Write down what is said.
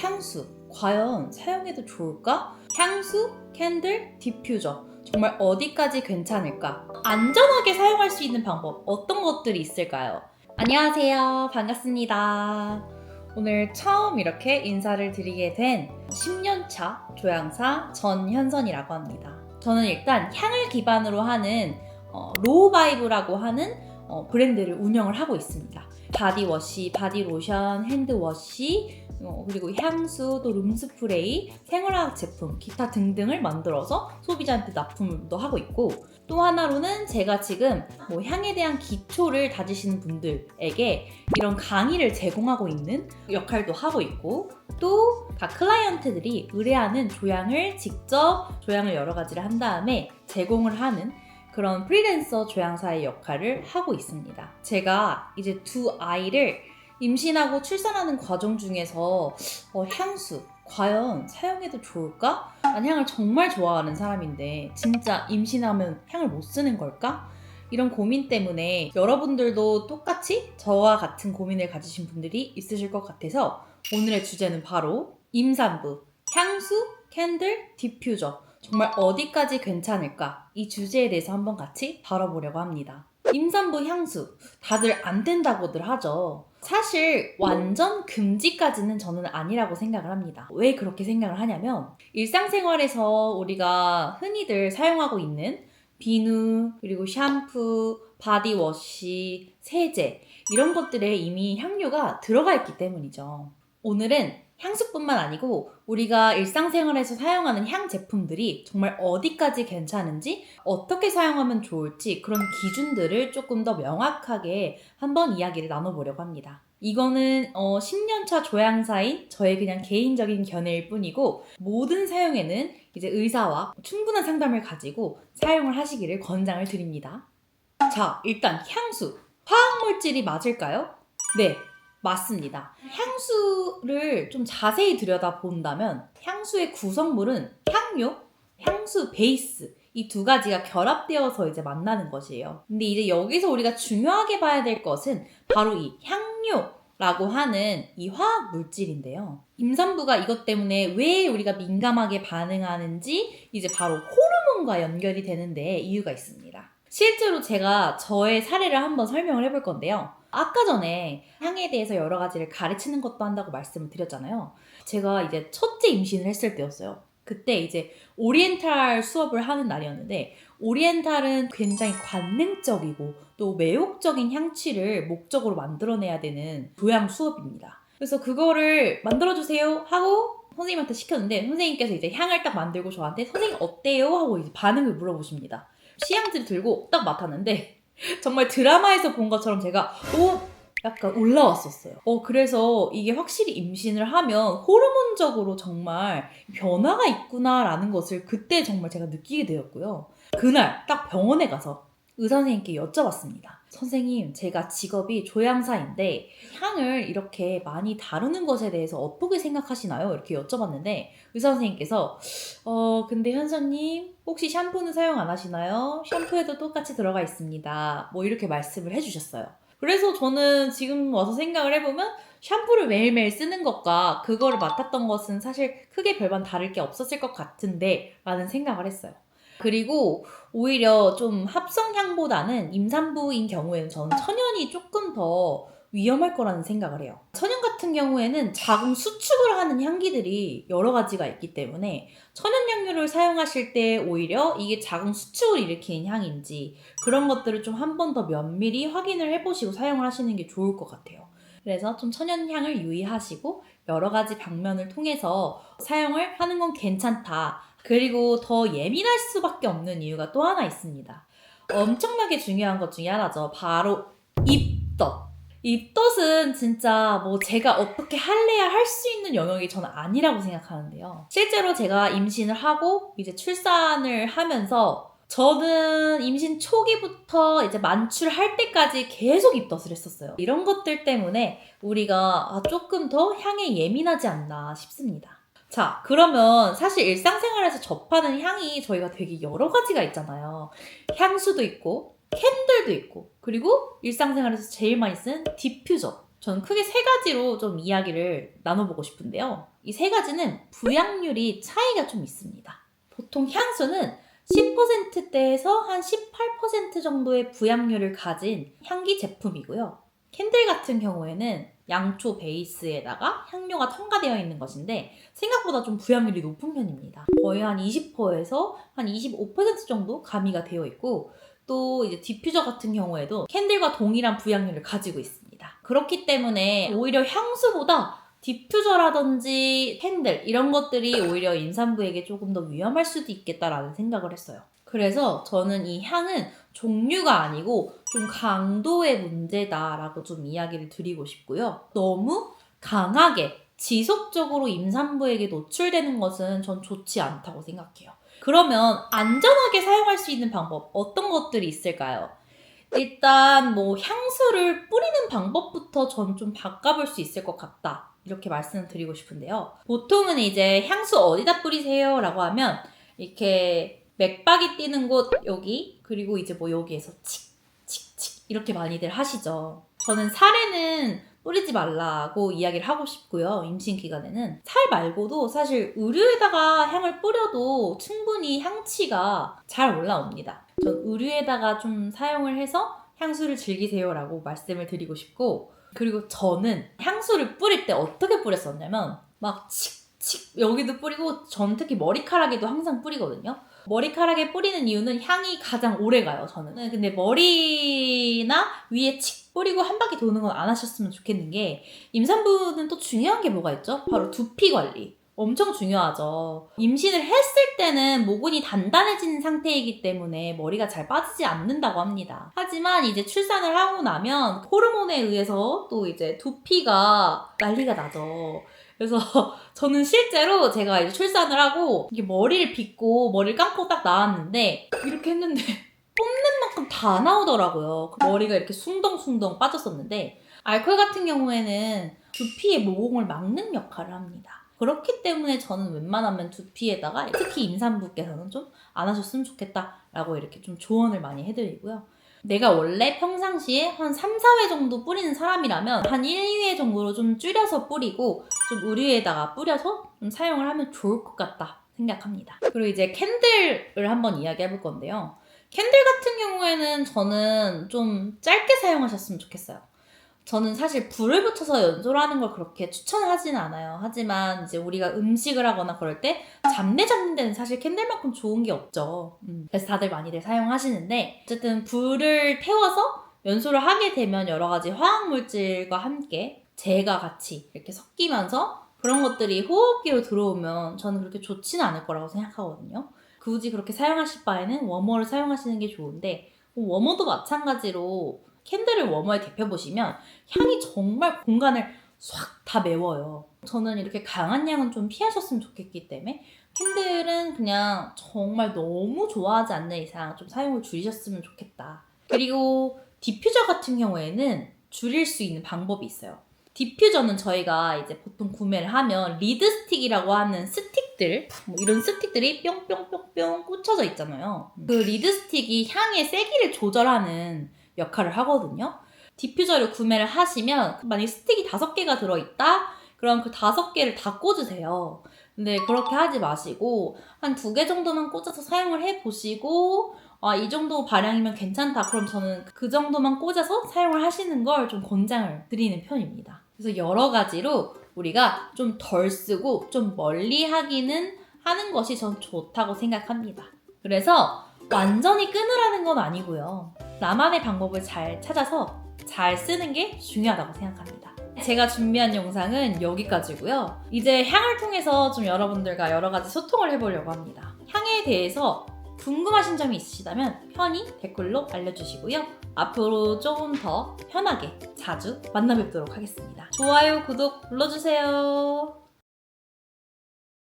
향수 과연 사용해도 좋을까? 향수, 캔들, 디퓨저 정말 어디까지 괜찮을까? 안전하게 사용할 수 있는 방법 어떤 것들이 있을까요? 안녕하세요. 반갑습니다. 오늘 처음 이렇게 인사를 드리게 된 10년차 조향사 전현선이라고 합니다. 저는 일단 향을 기반으로 하는 로우 바이브라고 하는 브랜드를 운영을 하고 있습니다. 바디워시, 바디로션, 핸드워시, 그리고 향수, 또 룸스프레이, 생활화학 제품, 기타 등등을 만들어서 소비자한테 납품도 하고 있고, 또 하나로는 제가 지금 향에 대한 기초를 다지시는 분들에게 이런 강의를 제공하고 있는 역할도 하고 있고, 또 각 클라이언트들이 의뢰하는 조향을 직접 조향을 여러 가지를 한 다음에 제공을 하는 그런 프리랜서 조향사의 역할을 하고 있습니다. 제가 이제 두 아이를 임신하고 출산하는 과정 중에서 향수 과연 사용해도 좋을까? 난 향을 정말 좋아하는 사람인데 진짜 임신하면 향을 못 쓰는 걸까? 이런 고민 때문에 여러분들도 똑같이 저와 같은 고민을 가지신 분들이 있으실 것 같아서 오늘의 주제는 바로 임산부, 향수, 캔들, 디퓨저 정말 어디까지 괜찮을까? 이 주제에 대해서 한번 같이 다뤄보려고 합니다. 임산부 향수 다들 안 된다고들 하죠. 사실 완전 금지까지는 저는 아니라고 생각을 합니다. 왜 그렇게 생각을 하냐면 일상생활에서 우리가 흔히들 사용하고 있는 비누, 그리고 샴푸, 바디워시, 세제 이런 것들에 이미 향료가 들어가 있기 때문이죠. 오늘은 향수뿐만 아니고 우리가 일상생활에서 사용하는 향 제품들이 정말 어디까지 괜찮은지, 어떻게 사용하면 좋을지 그런 기준들을 조금 더 명확하게 한번 이야기를 나눠보려고 합니다. 이거는 10년차 조향사인 저의 그냥 개인적인 견해일 뿐이고, 모든 사용에는 이제 의사와 충분한 상담을 가지고 사용을 하시기를 권장을 드립니다. 자, 일단 향수. 화학물질이 맞을까요? 네, 맞습니다. 향수를 좀 자세히 들여다본다면 향수의 구성물은 향료, 향수 베이스 이 두 가지가 결합되어서 이제 만나는 것이에요. 근데 이제 여기서 우리가 중요하게 봐야 될 것은 바로 이 향료라고 하는 이 화학 물질인데요. 임산부가 이것 때문에 왜 우리가 민감하게 반응하는지 이제 바로 호르몬과 연결이 되는데 이유가 있습니다. 실제로 제가 저의 사례를 한번 설명을 해볼 건데요. 아까 전에 향에 대해서 여러 가지를 가르치는 것도 한다고 말씀을 드렸잖아요. 제가 이제 첫째 임신을 했을 때였어요. 그때 이제 오리엔탈 수업을 하는 날이었는데, 오리엔탈은 굉장히 관능적이고 또 매혹적인 향취를 목적으로 만들어내야 되는 조향 수업입니다. 그래서 그거를 만들어주세요 하고 선생님한테 시켰는데, 선생님께서 이제 향을 딱 만들고 저한테 선생님 어때요? 하고 이제 반응을 물어보십니다. 시향지를 들고 딱 맡았는데 정말 드라마에서 본 것처럼 제가 약간 올라왔었어요. 그래서 이게 확실히 임신을 하면 호르몬적으로 정말 변화가 있구나라는 것을 그때 정말 제가 느끼게 되었고요. 그날 딱 병원에 가서 의사 선생님께 여쭤봤습니다. 선생님, 제가 직업이 조향사인데 향을 이렇게 많이 다루는 것에 대해서 어떻게 생각하시나요? 이렇게 여쭤봤는데 의사 선생님께서 근데 현서님 혹시 샴푸는 사용 안 하시나요? 샴푸에도 똑같이 들어가 있습니다. 이렇게 말씀을 해주셨어요. 그래서 저는 지금 와서 생각을 해보면 샴푸를 매일매일 쓰는 것과 그거를 맡았던 것은 사실 크게 별반 다를 게 없었을 것 같은데 라는 생각을 했어요. 그리고 오히려 좀 합성향보다는 임산부인 경우에는 저는 천연이 조금 더 위험할 거라는 생각을 해요. 천연 같은 경우에는 자궁 수축을 하는 향기들이 여러 가지가 있기 때문에 천연 향료를 사용하실 때 오히려 이게 자궁 수축을 일으키는 향인지 그런 것들을 좀 한 번 더 면밀히 확인을 해보시고 사용을 하시는 게 좋을 것 같아요. 그래서 좀 천연향을 유의하시고 여러 가지 방면을 통해서 사용을 하는 건 괜찮다. 그리고 더 예민할 수밖에 없는 이유가 또 하나 있습니다. 엄청나게 중요한 것 중에 하나죠. 바로 입덧. 입덧은 진짜 제가 어떻게 할래야 할 수 있는 영역이 저는 아니라고 생각하는데요. 실제로 제가 임신을 하고 이제 출산을 하면서 저는 임신 초기부터 이제 만출할 때까지 계속 입덧을 했었어요. 이런 것들 때문에 우리가 조금 더 향에 예민하지 않나 싶습니다. 자, 그러면 사실 일상생활에서 접하는 향이 저희가 되게 여러 가지가 있잖아요. 향수도 있고 캔들도 있고, 그리고 일상생활에서 제일 많이 쓰는 디퓨저 저는 크게 세 가지로 좀 이야기를 나눠보고 싶은데요. 이 세 가지는 부양률이 차이가 좀 있습니다. 보통 향수는 10%대에서 한 18% 정도의 부양률을 가진 향기 제품이고요. 캔들 같은 경우에는 양초 베이스에다가 향료가 첨가되어 있는 것인데 생각보다 좀 부양률이 높은 편입니다. 거의 한 20%에서 한 25% 정도 가미가 되어 있고 또 이제 디퓨저 같은 경우에도 캔들과 동일한 부양률을 가지고 있습니다. 그렇기 때문에 오히려 향수보다 디퓨저라든지 캔들 이런 것들이 오히려 임산부에게 조금 더 위험할 수도 있겠다라는 생각을 했어요. 그래서 저는 이 향은 종류가 아니고 좀 강도의 문제다라고 좀 이야기를 드리고 싶고요. 너무 강하게 지속적으로 임산부에게 노출되는 것은 전 좋지 않다고 생각해요. 그러면 안전하게 사용할 수 있는 방법 어떤 것들이 있을까요? 일단 뭐 향수를 뿌리는 방법부터 전 좀 바꿔볼 수 있을 것 같다. 이렇게 말씀을 드리고 싶은데요. 보통은 이제 향수 어디다 뿌리세요? 라고 하면 이렇게 맥박이 뛰는 곳 여기 그리고 이제 뭐 여기에서 칙칙칙 이렇게 많이들 하시죠. 저는 살에는 뿌리지 말라고 이야기를 하고 싶고요. 임신 기간에는 살 말고도 사실 의류에다가 향을 뿌려도 충분히 향치가 잘 올라옵니다. 전 의류에다가 좀 사용을 해서 향수를 즐기세요 라고 말씀을 드리고 싶고 그리고 저는 향수를 뿌릴 때 어떻게 뿌렸었냐면 막 칙칙 여기도 뿌리고 전 특히 머리카락에도 항상 뿌리거든요. 머리카락에 뿌리는 이유는 향이 가장 오래 가요, 저는. 근데 머리나 위에 칙 뿌리고 한 바퀴 도는 건 안 하셨으면 좋겠는 게 임산부는 또 중요한 게 뭐가 있죠? 바로 두피 관리. 엄청 중요하죠. 임신을 했을 때는 모근이 단단해진 상태이기 때문에 머리가 잘 빠지지 않는다고 합니다. 하지만 이제 출산을 하고 나면 호르몬에 의해서 또 이제 두피가 난리가 나죠. 그래서 저는 실제로 제가 이제 출산을 하고 이게 머리를 빗고 머리를 감고 딱 나왔는데 이렇게 했는데 뽑는 만큼 다 나오더라고요. 그 머리가 이렇게 숭덩숭덩 빠졌었는데 알코올 같은 경우에는 두피의 모공을 막는 역할을 합니다. 그렇기 때문에 저는 웬만하면 두피에다가 특히 임산부께서는 좀 안 하셨으면 좋겠다라고 이렇게 좀 조언을 많이 해드리고요. 내가 원래 평상시에 한 3, 4회 정도 뿌리는 사람이라면 한 1, 2회 정도로 좀 줄여서 뿌리고 좀 의류에다가 뿌려서 좀 사용을 하면 좋을 것 같다 생각합니다. 그리고 이제 캔들을 한번 이야기해 볼 건데요. 캔들 같은 경우에는 저는 좀 짧게 사용하셨으면 좋겠어요. 저는 사실 불을 붙여서 연소를 하는 걸 그렇게 추천하지는 않아요. 하지만 이제 우리가 음식을 하거나 그럴 때 잡내 잡는 데는 사실 캔들만큼 좋은 게 없죠. 그래서 다들 많이들 사용하시는데 어쨌든 불을 태워서 연소를 하게 되면 여러 가지 화학물질과 함께 재가 같이 이렇게 섞이면서 그런 것들이 호흡기로 들어오면 저는 그렇게 좋지는 않을 거라고 생각하거든요. 굳이 그렇게 사용하실 바에는 워머를 사용하시는 게 좋은데 워머도 마찬가지로 캔들을 워머에 데펴보시면 향이 정말 공간을 싹 다 메워요. 저는 이렇게 강한 향은 좀 피하셨으면 좋겠기 때문에 캔들은 그냥 정말 너무 좋아하지 않는 이상 좀 사용을 줄이셨으면 좋겠다. 그리고 디퓨저 같은 경우에는 줄일 수 있는 방법이 있어요. 디퓨저는 저희가 이제 보통 구매를 하면 리드 스틱이라고 하는 스틱들 뭐 이런 스틱들이 뿅뿅뿅뿅 꽂혀져 있잖아요. 그 리드 스틱이 향의 세기를 조절하는 역할을 하거든요. 디퓨저를 구매를 하시면 만약에 스틱이 5개가 들어있다? 그럼 그 5개를 다 꽂으세요. 근데 그렇게 하지 마시고 한 2개 정도만 꽂아서 사용을 해보시고 이 정도 발향이면 괜찮다. 그럼 저는 그 정도만 꽂아서 사용을 하시는 걸 좀 권장을 드리는 편입니다. 그래서 여러 가지로 우리가 좀 덜 쓰고 좀 멀리 하기는 하는 것이 전 좋다고 생각합니다. 그래서 완전히 끊으라는 건 아니고요. 나만의 방법을 잘 찾아서 잘 쓰는 게 중요하다고 생각합니다. 제가 준비한 영상은 여기까지고요. 이제 향을 통해서 좀 여러분들과 여러 가지 소통을 해보려고 합니다. 향에 대해서 궁금하신 점이 있으시다면 편히 댓글로 알려주시고요. 앞으로 조금 더 편하게 자주 만나 뵙도록 하겠습니다. 좋아요, 구독 눌러주세요.